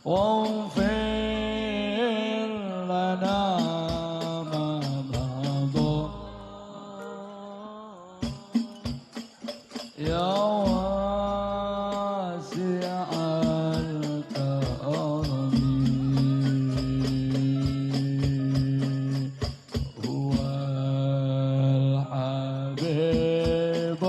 واغفر لنا ما مضى يا واسع الكرم هو الحبيب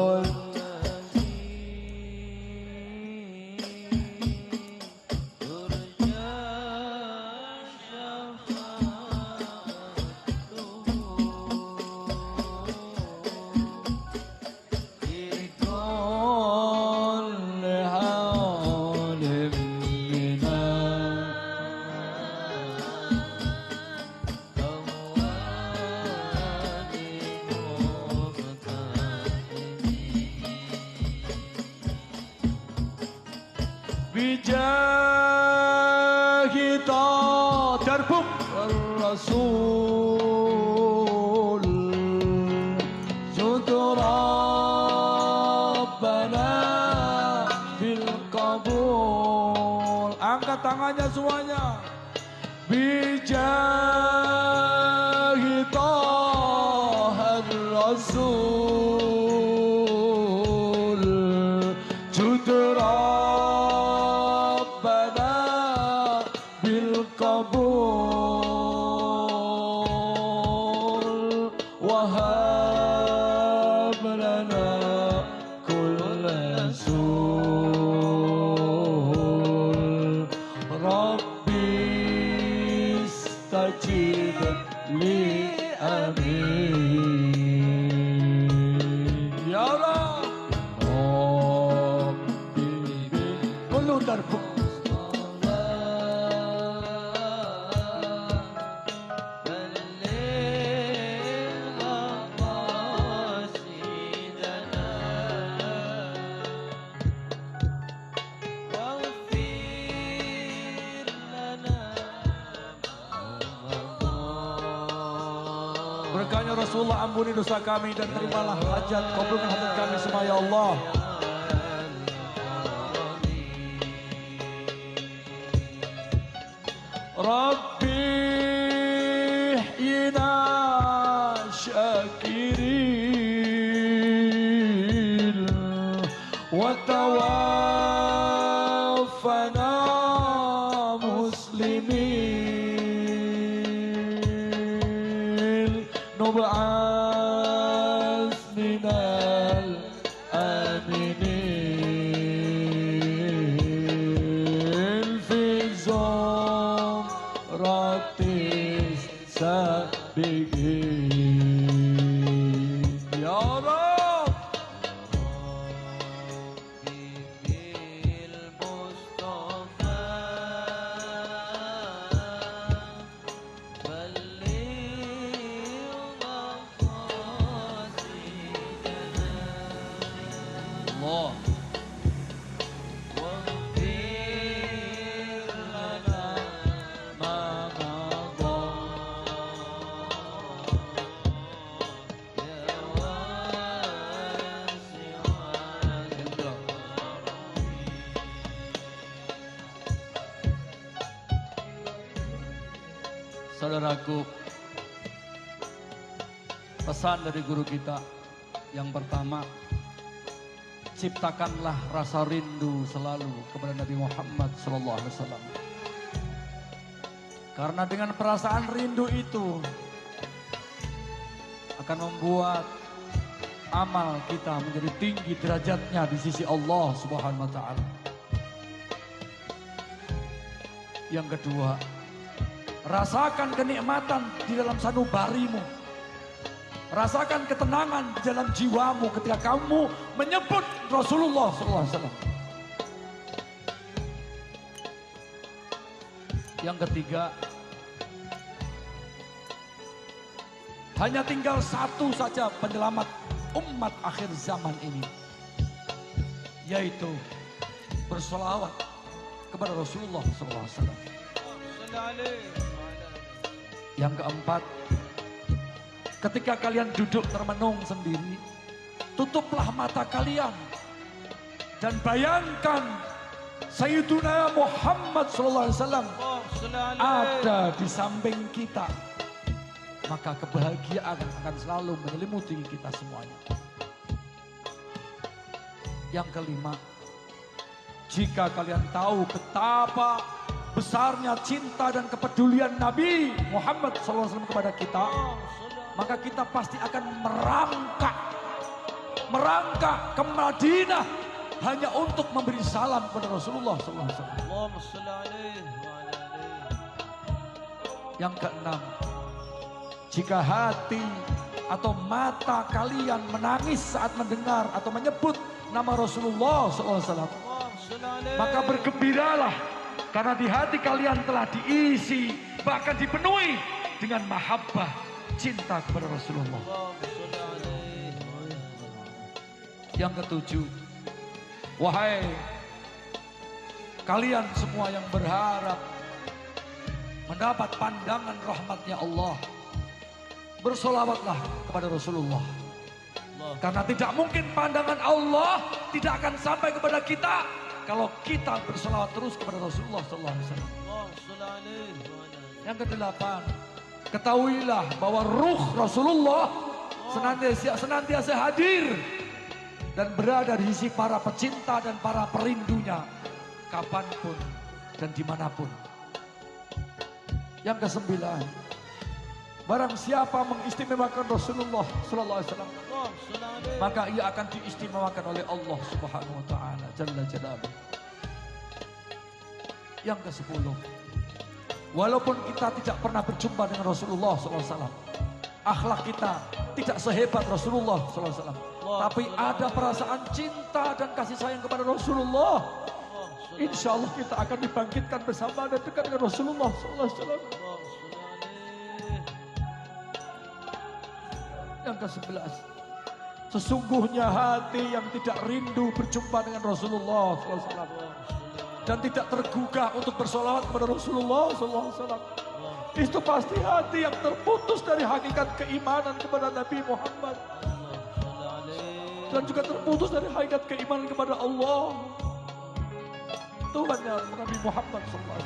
بجاه دربك الرسول جد ربنا بالقبول. Angkat tangannya semuanya. Bijahi Taha Rasul jud Rabbana bil qabul wahab lana kulla sul Rabbi istajib li amin ya Allah Rabbi kullu darbuk berkahnya Rasulullah, ampuni dosa kami dan terimalah hajat, kabulkan hajat kami semua ya Allah. Rabbi ihyina syakirin wa tawaffana muslimin nub'ats minal aminin fi zumratis sabiqin ya Rabb bil Mustafa balligh maqasidana Allah waghfir lana ma madha ya wasi'al saudaraku, pesan dari guru kita yang pertama, ciptakanlah rasa rindu selalu kepada Nabi Muhammad SAW. Karena dengan perasaan rindu itu akan membuat amal kita menjadi tinggi derajatnya di sisi Allah Subhanahu wa Ta'ala. Yang kedua, rasakan kenikmatan di dalam sanubarimu. Rasakan ketenangan di dalam jiwamu ketika kamu menyebut Rasulullah SAW. Yang ketiga, hanya tinggal satu saja penyelamat umat akhir zaman ini, yaitu bersolawat kepada Rasulullah SAW. Yang keempat, ketika kalian duduk termenung sendiri, tutuplah mata kalian dan bayangkan Sayyiduna Muhammad sallallahu alaihi wasallam ada di samping kita, maka kebahagiaan akan selalu menyelimuti kita semuanya. Yang kelima, jika kalian tahu betapa besarnya cinta dan kepedulian Nabi Muhammad SAW kepada kita, maka kita pasti akan merangkak ke Madinah hanya untuk memberi salam kepada Rasulullah SAW. Yang keenam, jika hati atau mata kalian menangis saat mendengar atau menyebut nama Rasulullah SAW, maka bergembiralah karena di hati kalian telah diisi, bahkan dipenuhi dengan mahabbah cinta kepada Rasulullah. Yang ketujuh, wahai kalian semua yang berharap mendapat pandangan rahmatnya Allah, bersolawatlah kepada Rasulullah. Karena tidak mungkin pandangan Allah tidak akan sampai kepada kita kalau kita bersolawat terus kepada Rasulullah SAW. Yang kedelapan, ketahuilah bahwa ruh Rasulullah senantiasa hadir dan berada di sisi para pecinta dan para perindunya kapanpun dan dimanapun. Yang kesembilan, barang siapa mengistimewakan Rasulullah SAW, maka ia akan diistimewakan oleh Allah Subhanahu wa taala Jalla Jalaluhu. Yang ke-10, walaupun kita tidak pernah berjumpa dengan Rasulullah SAW, akhlak kita tidak sehebat Rasulullah SAW, tapi ada perasaan cinta dan kasih sayang kepada Rasulullah. Insya Allah kita akan dibangkitkan bersama dan dekat dengan Rasulullah SAW. Yang ke-11, sesungguhnya hati yang tidak rindu berjumpa dengan Rasulullah SAW dan tidak tergugah untuk bersolawat kepada Rasulullah SAW, itu pasti hati yang terputus dari hakikat keimanan kepada Nabi Muhammad dan juga terputus dari hakikat keimanan kepada Allah, Tuhannya Nabi Muhammad SAW.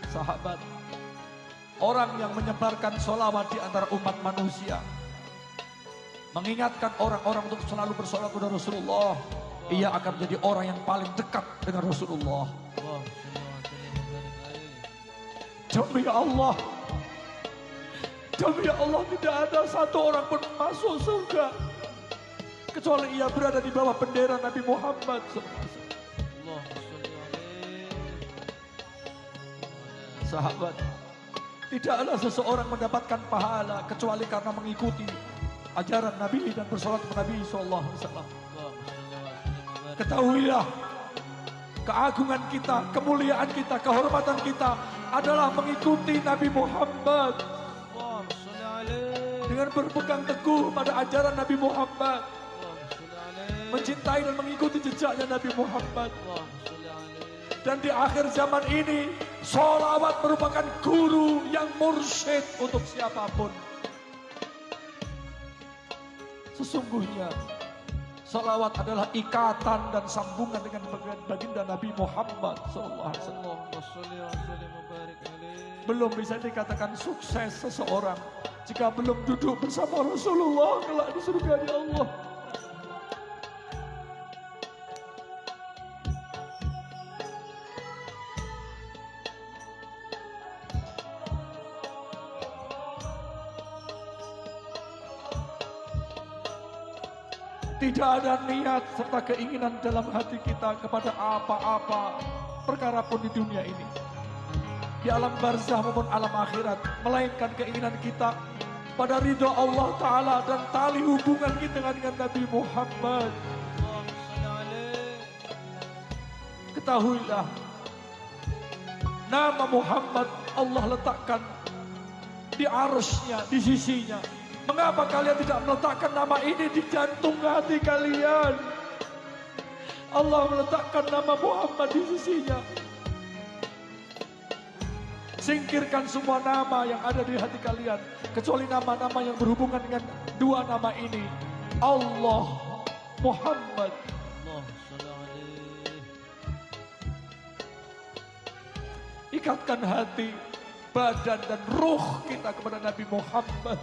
Sahabat, orang yang menyebarkan sholawat di antara umat manusia, mengingatkan orang-orang untuk selalu bersolawat kepada Rasulullah, ia akan menjadi orang yang paling dekat dengan Rasulullah. Demi Allah, tidak ada satu orang pun masuk surga kecuali ia berada di bawah bendera Nabi Muhammad SAW. Sahabat, tidaklah seseorang mendapatkan pahala kecuali karena mengikuti ajaran Nabi dan bersolat kepada Nabi SAW. Ketahuilah, keagungan kita, kemuliaan kita, kehormatan kita adalah mengikuti Nabi Muhammad. Dengan berpegang teguh pada ajaran Nabi Muhammad, mencintai dan mengikuti jejaknya Nabi Muhammad. Dan di akhir zaman ini, sholawat merupakan guru yang mursyid untuk siapapun. Sesungguhnya sholawat adalah ikatan dan sambungan dengan baginda Nabi Muhammad SAW. Belum bisa dikatakan sukses seseorang jika belum duduk bersama Rasulullah kelak di surga di Allah. Tidak ada niat serta keinginan dalam hati kita kepada apa-apa perkara pun di dunia ini, di alam barzah maupun alam akhirat, melainkan keinginan kita pada ridha Allah Ta'ala dan tali hubungan kita dengan Nabi Muhammad. Ketahuilah, nama Muhammad Allah letakkan di arsy-Nya, di sisinya. Mengapa kalian tidak meletakkan nama ini di jantung hati kalian? Allah meletakkan nama Muhammad di sisinya. Singkirkan semua nama yang ada di hati kalian, kecuali nama-nama yang berhubungan dengan dua nama ini, Allah, Muhammad. Ikatkan hati, badan dan ruh kita kepada Nabi Muhammad.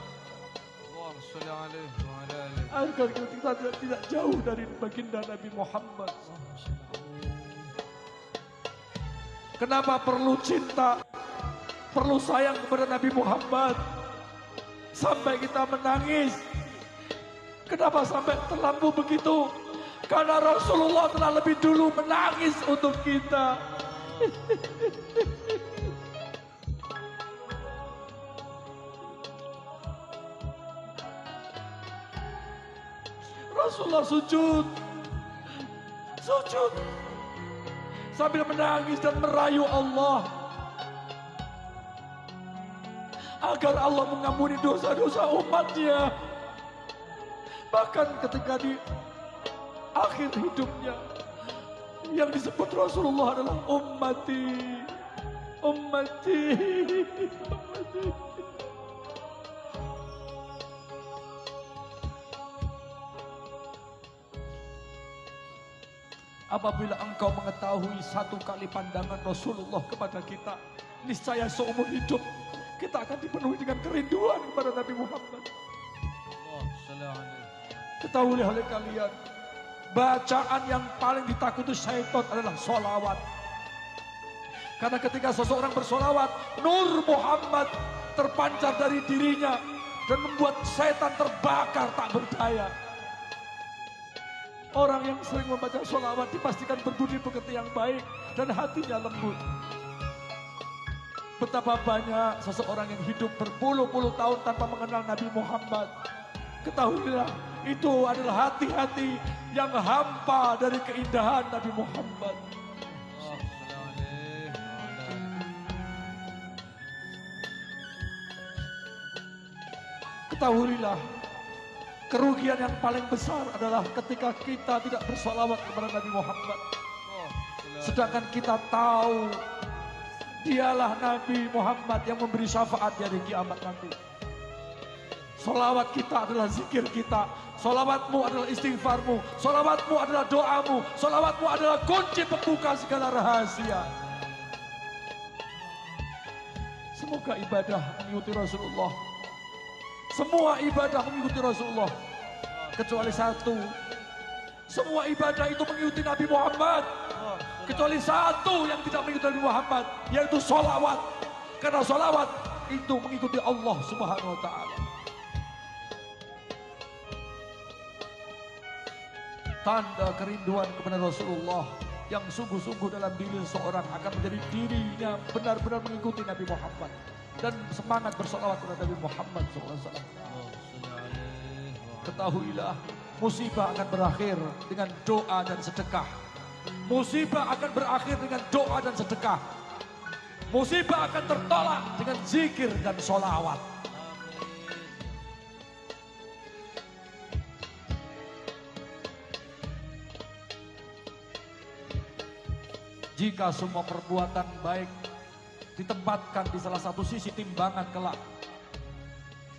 Agar kita tidak jauh dari baginda Nabi Muhammad. Kenapa perlu cinta, perlu sayang kepada Nabi Muhammad sampai kita menangis? Kenapa sampai terlampau begitu? Karena Rasulullah telah lebih dulu menangis untuk kita. Rasulullah sujud sambil menangis dan merayu Allah agar Allah mengampuni dosa-dosa umatnya. Bahkan ketika di akhir hidupnya yang disebut Rasulullah adalah ummati. Apabila engkau mengetahui satu kali pandangan Rasulullah kepada kita, niscaya seumur hidup kita akan dipenuhi dengan kerinduan kepada Nabi Muhammad. Ketahuilah oleh kalian, bacaan yang paling ditakuti syaitan adalah sholawat. Karena ketika seseorang bersolawat, nur Muhammad terpancar dari dirinya dan membuat setan terbakar tak berdaya. Orang yang sering membaca sholawat dipastikan berbudi pekerti yang baik dan hatinya lembut. Betapa banyak seseorang yang hidup berpuluh-puluh tahun tanpa mengenal Nabi Muhammad. Ketahuilah, itu adalah hati-hati yang hampa dari keindahan Nabi Muhammad. Ketahuilah, kerugian yang paling besar adalah ketika kita tidak bersolawat kepada Nabi Muhammad. Sedangkan kita tahu dialah Nabi Muhammad yang memberi syafaat di hari kiamat nanti. Solawat kita adalah zikir kita. Solawatmu adalah istighfarmu. Solawatmu adalah doamu. Solawatmu adalah kunci pembuka segala rahasia. Semoga ibadah mengikuti Rasulullah. Semua ibadah mengikuti Rasulullah. Kecuali satu. Semua ibadah itu mengikuti Nabi Muhammad. Kecuali satu yang tidak mengikuti Nabi Muhammad, yaitu sholawat. Karena sholawat itu mengikuti Allah Subhanahu wa ta'ala. Tanda kerinduan kepada Rasulullah yang sungguh-sungguh dalam diri seorang akan menjadi dirinya benar-benar mengikuti Nabi Muhammad dan semangat bersolawat kepada Nabi Muhammad SAW. Ketahuilah, musibah akan berakhir dengan doa dan sedekah. Musibah akan berakhir dengan doa dan sedekah. Musibah akan tertolak dengan zikir dan sholawat. Jika semua perbuatan baik ditempatkan di salah satu sisi timbangan kelak,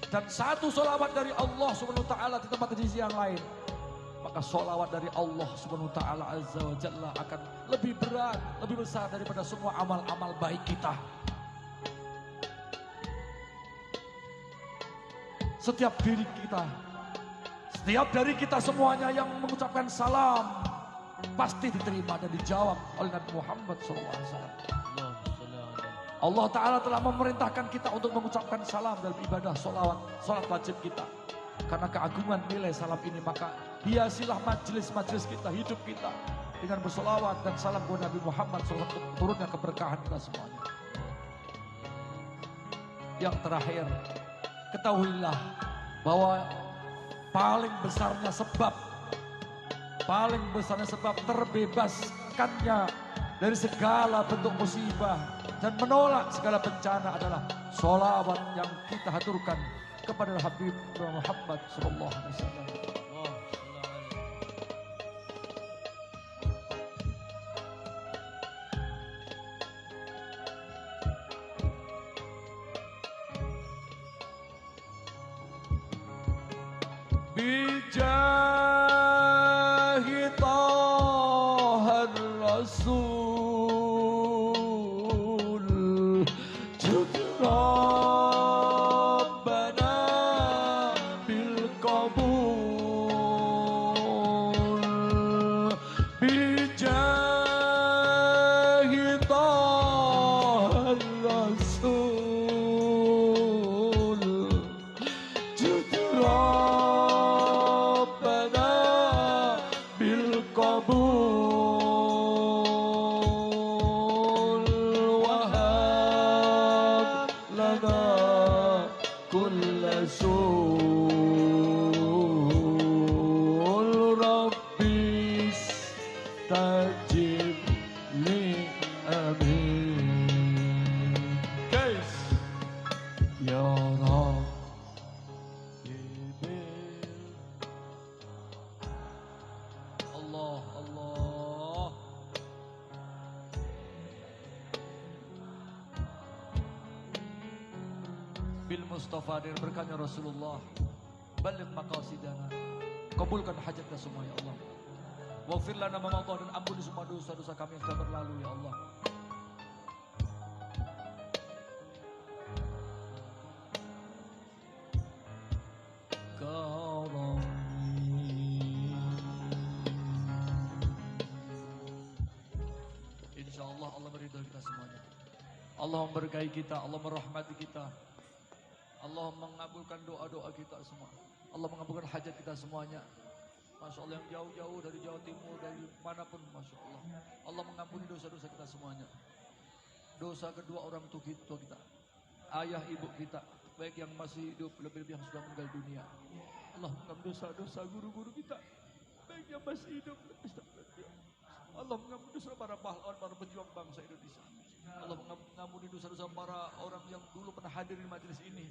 dan satu sholawat dari Allah Subhanahu wa ta'ala ditempatkan di sisi yang lain, maka sholawat dari Allah Subhanahu wa ta'ala azza wa jalla akan lebih berat, lebih besar daripada semua amal-amal baik kita. Setiap dari kita semuanya yang mengucapkan salam pasti diterima dan dijawab oleh Nabi Muhammad SAW. Allah Ta'ala telah memerintahkan kita untuk mengucapkan salam dalam ibadah sholat wajib kita. Karena keagungan nilai salam ini, maka hiasilah majelis-majelis kita, hidup kita dengan bersolawat dan salam kepada Nabi Muhammad SAW, turunnya keberkahan kita semuanya. Yang terakhir, ketahuilah bahwa paling besarnya sebab terbebaskannya dari segala bentuk musibah dan menolak segala bencana adalah sholawat yang kita haturkan kepada Habib Muhammad sallallahu alaihi wasallam. Bijahi bil Mustafa dan berkahnya Rasulullah. Baligh maqasidana. Kabulkan hajat kita semua ya Allah. Waghfir lana ma madha dan ampuni semua dosa-dosa kami yang sudah berlalu ya Allah. Insyaallah Allah meridhai kita semuanya. Allah memberkahi kita, Allah merahmati kita. Allah mengabulkan doa-doa kita semua. Allah mengabulkan hajat kita semuanya. Masya Allah, yang jauh-jauh dari Jawa Timur, dari manapun, Masya Allah. Allah mengampuni dosa-dosa kita semuanya. Dosa kedua orang tua kita, ayah ibu kita, baik yang masih hidup, lebih-lebih yang sudah meninggal dunia. Allah mengampuni dosa-dosa guru-guru kita, baik yang masih hidup, Allah mengampuni dosa para pahlawan, para pejuang bangsa Indonesia. Allah mengampuni dosa-dosa para orang yang dulu pernah hadir di majelis ini,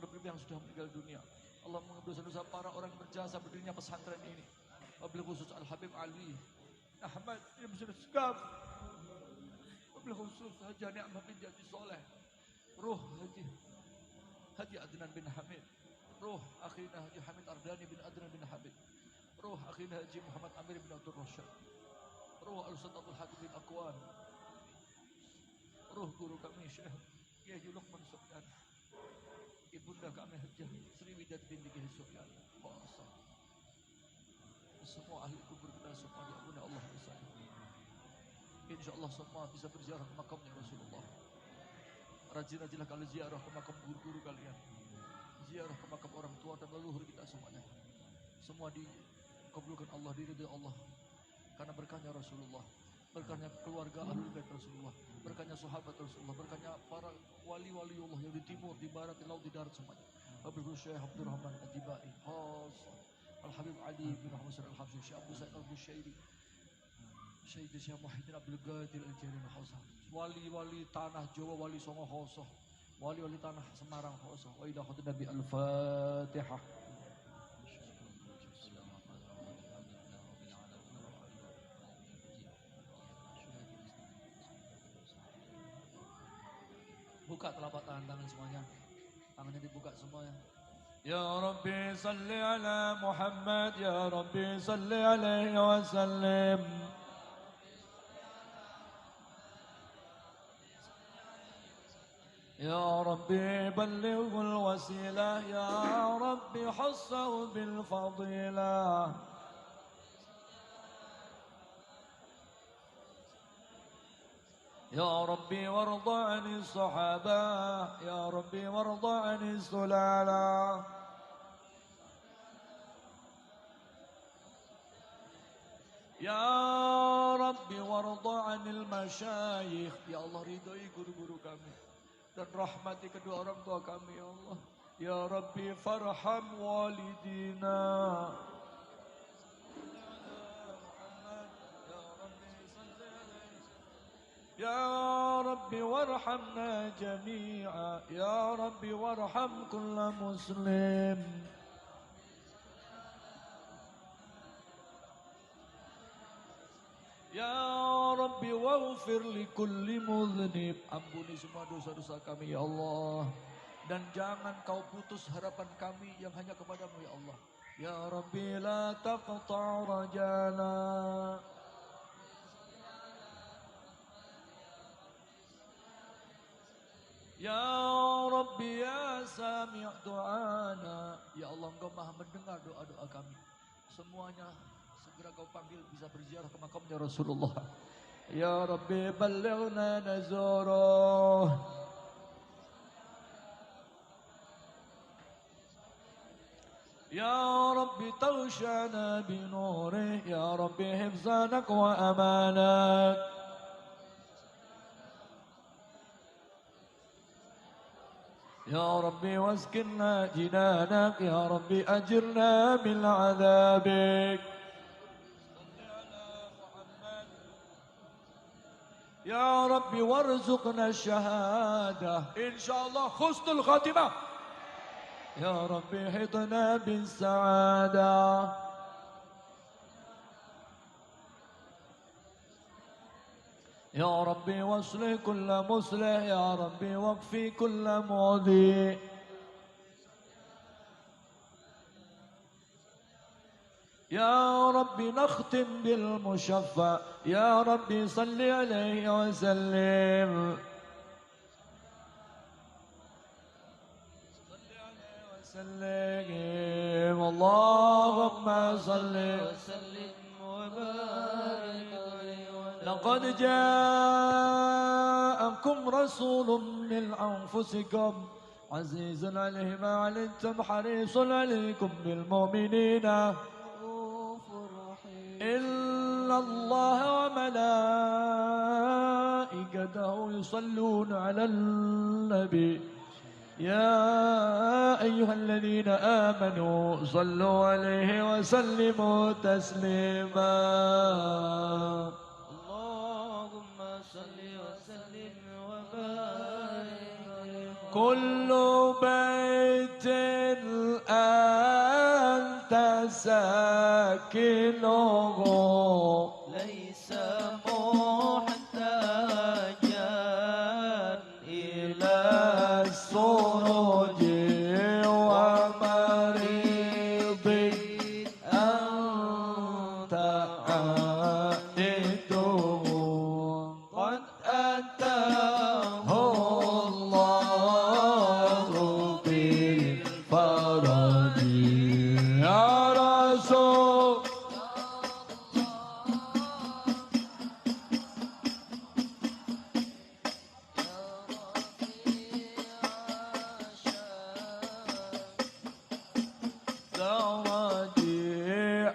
lebih-lebih yang sudah meninggal dunia. Allah mengampuni dosa-dosa para orang yang berjasa berdirinya pesantren ini. Wabil khusus Al-Habib Ali Ahmad Ibn Segaf. Wabil khusus Haji Ni'mah bin Haji Soleh. Ruh Haji Adnan bin Hamid. Ruh akhina Haji Hamid Ardani bin Adnan bin Hamid. Ruh akhina Haji Muhammad Amir bin Abdul Rashid. Ruh Al-Ustaz Abdul Hakim bin Aqwan. Ruh guru kami Syekh Kiai Luqman Sufyan. Ibunda kami Hajah Sri Widat binti Kiai Sufyan. Semua ahli kubur kita semua diampuni Allah SWT. InsyaAllah semua bisa berziarah ke makamnya Rasulullah. Rajin-rajinlah kalian ziarah ke makam guru-guru kalian. Ziarah ke makam orang tua dan leluhur kita semuanya. Semua dikabulkan Allah, diridhai Allah. Karena berkahnya Rasulullah, berkahnya keluarga Ahlul Bait Rasulullah, berkahnya sahabat Rasulullah, berkahnya para wali-wali Allah yang di timur, di barat, di laut, di darat semuanya. Wabil Syekh Abdul Rahman Al-Jibai, Al-Habib Ali bin Muhammad Al-Habsyi, Syekh Abu Sa'id Al-Bushairi, Syekh Muhyiddin Abdul Qadir Al-Jailani Khosah, wali-wali tanah Jawa, wali Songo Khosah, wali-wali tanah Semarang Khosah. Wa ila khatin Nabi Al-Fatihah. Buka telapak tangan semuanya. Tangannya dibuka semuanya. Ya Rabbi salli ala Muhammad, ya Rabbi salli alaihi wa sallim. Ya Rabbi ballighul wasilah, ya Rabbi hassahu bil fadilah. يا ربي وارض عن الصحابة، يا ربي وارض عن السلالة. يا ربي وارض عن المشايخ. Ya Allah, ridhai guru-guru kami dan rahmati kedua orang tua kami ya Allah. Ya Rabbi farham walidina. يا ربي وارحمنا جميعا، يا ربي وارحم كل مسلم. يا ربي واغفر لكل مذنب. Ampuni semua dosa-dosa kami ya Allah. Dan jangan kau putus harapan kami yang hanya kepadamu ya Allah. Ya Rabbi la taqta' rajana. Ya Rabbi ya sami' du'ana. Ya Allah, Engkau maha mendengar doa-doa kami. Semuanya segera kau panggil bisa berziarah ke makamnya Rasulullah. Ya Rabbi ballighna nazuruh. Ya Rabbi tawshana binurih. Ya Rabbi hifzanak wa amanak. يا ربي واسكننا جنانك، يا ربي أجرنا من عذابك. يا ربي وارزقنا الشهادة إن شاء الله حسن الخاتمة. يا ربي حطنا بالسعادة. يا ربي واصلح كل مصلح، يا ربي واكفي كل مؤذي. يا ربي نختم بالمشفع، يا ربي صل عليه وسلم. وسلم اللهم صل وسلم وبارك عليه. لقد جاءكم رسول من أنفسكم عزيز عليه ما عنتم حريص عليكم بالمؤمنين رؤوف رحيم. إن الله وملائكته يصلون على النبي يا أيها الذين آمنوا صلوا عليه وسلموا تسليما. اللهم صل وسلم وبارك عليه. كل بيت أنت ساكنه ليس محتاجا إلى السرج ومريض أنت عائده قد أتاه الله بالفرج. يا رسول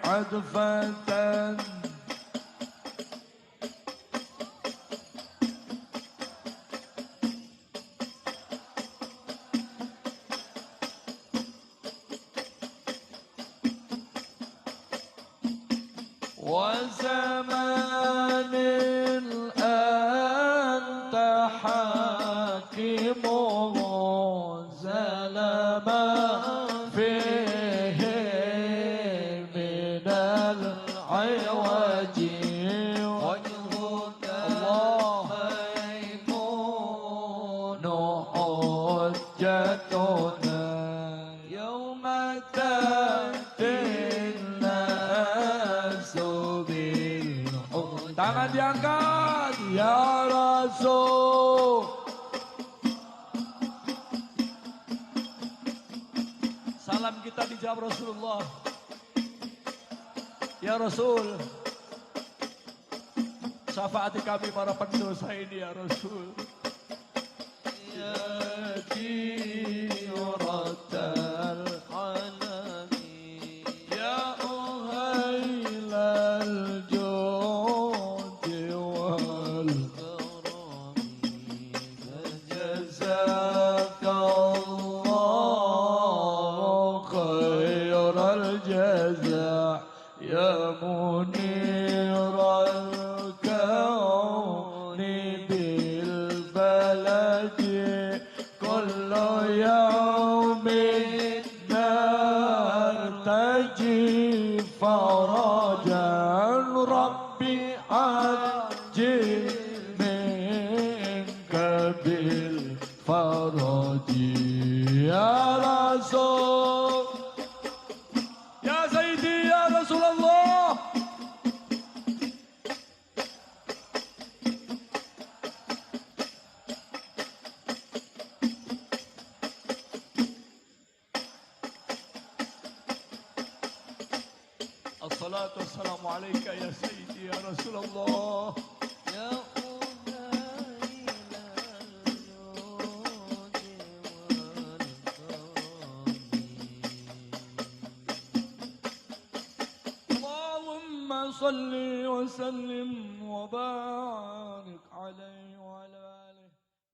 عدفة وزمان أنت حاكمه زلما فيه من العوج وجهك الله ميمون حجتنا يوم تأتي الناس بالحجة. Tangan diangkat ya Rasul. Salam kita dijawab Rasulullah. Ya Rasul, syafaati kami para pendosa ini ya Rasul. Ya Jiratal Alamin, ya Uhailal Jodi wal Karami, Jazakallahu khairal jazaa. يا منير الكون بالبلد كل يوم نرتجي فرجا ربي عجل منك بالفرج. يا رسول يا سيدي يا رسول الله. الصلاة والسلام عليك يا سيدي يا رسول الله. يا صل وسلم وبارك عليه وعلى